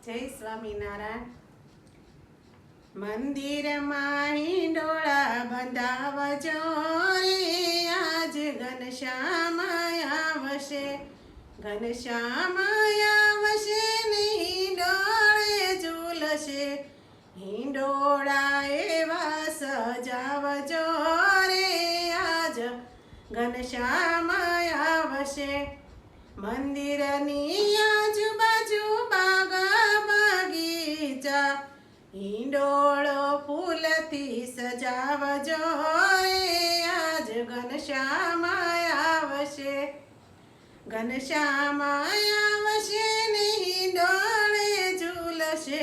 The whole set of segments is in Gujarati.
જય સ્વામિનારાયણ. મંદિરમાં હિંડોળા બંધાવજો રે, આજ ઘનશ્યામ આવશે. ઘનશ્યામ આવશે ને હિંડોળે ઝૂલશે. હિંડોળા એવા સજાવજો રે, આજ ઘનશ્યામ આવશે. મંદિરની આજુબાજુ બાગ બગીચા, હિંડોળો ફૂલથી સજાવજો રે, આજ ઘનશ્યામ આવશે. ઘનશ્યામ આવશે ને હિંડોળે ઝૂલશે.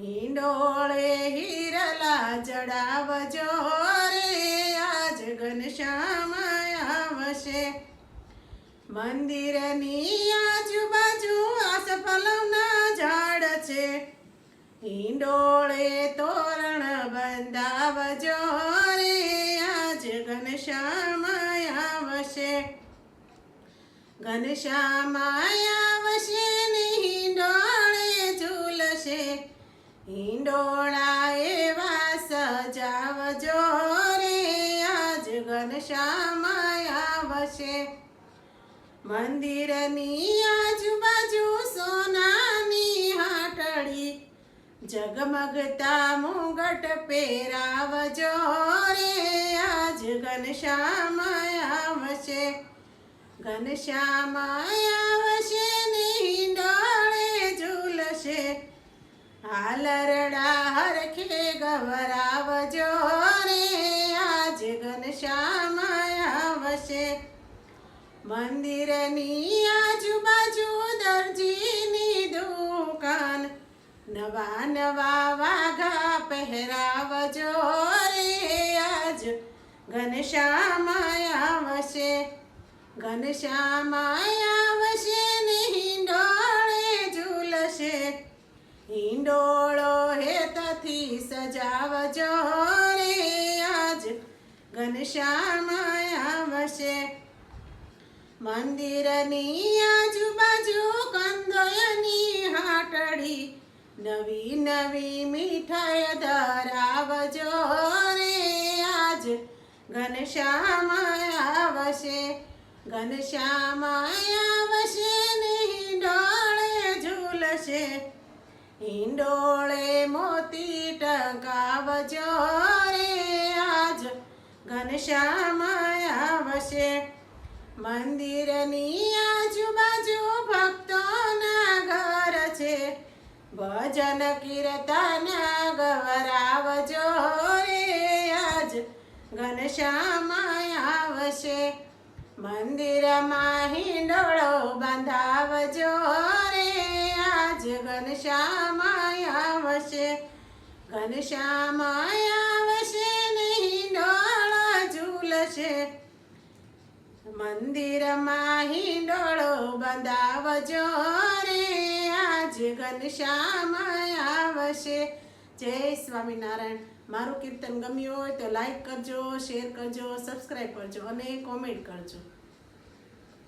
હિંડોળે હિરલા ચડાવજો રે, આજ ઘનશ્યામ આવશે. મંદિરની આજુબાજુ આસફળના ઝાડ છે, હિંડોળે તોરણ બંધાવજો રે, આજ ઘનશ્યામ આવશે. ઘનશ્યામ આવશે ને હિંડોળે ઝૂલશે. હિંડોળા એવા સજાવજો રે, આજ ઘનશ્યામ આવશે. મંદિરની આજુબાજુ સોનાની હાટડી, જગમગતા મુગટ પહેરાવજો રે, આજ ઘનશ્યામ આવશે. ઘનશ્યામ આવશે ને હિંડોળે ઝૂલશે. હાલરડા હરખે ગવરાવજો રે, આજ ઘનશ્યામ આવશે. મંદિરની આજુબાજુ દરજીની દુકાન, નવા નવા વાઘા પહેરાવજો રે, આજ ઘનશ્યામ આવશે. ઘનશ્યામ આવશે ને હિંડોળે ઝૂલશે. હિંડોળો હેતથી સજાવજો રે, આજ ઘનશ્યામ આવશે. મંદિરની આજુબાજુ કંદોયની હાટડી, નવી નવી મીઠાઈ ધરાવજો રે, આજ ઘનશ્યામ આવશે. ઘનશ્યામ આવશે ને હિંડોળે ઝૂલશે. હિંડોળે મોતી ટકાવજો રે, આજ ઘનશ્યામ આવશે. મંદિરની આજુબાજુ ભક્તોના ઘર છે, ભજન કીર્તન ગવરાવજો રે, આજ ઘનશ્યામ આવશે. મંદિરમાં હિંડોળો બંધાવજો રે, આજ ઘનશ્યામ આવશે. ઘનશ્યામ આવશે ને હિંડોળા ઝૂલશે. મંદિરમાં હિંડોળો બંધાવજો રે, આજ ઘનશ્યામ આવશે. જય સ્વામિનારાયણ. મારું કીર્તન ગમ્યું હોય તો લાઈક કરજો, શેર કરજો, સબસ્ક્રાઈબ કરજો અને કોમેન્ટ કરજો.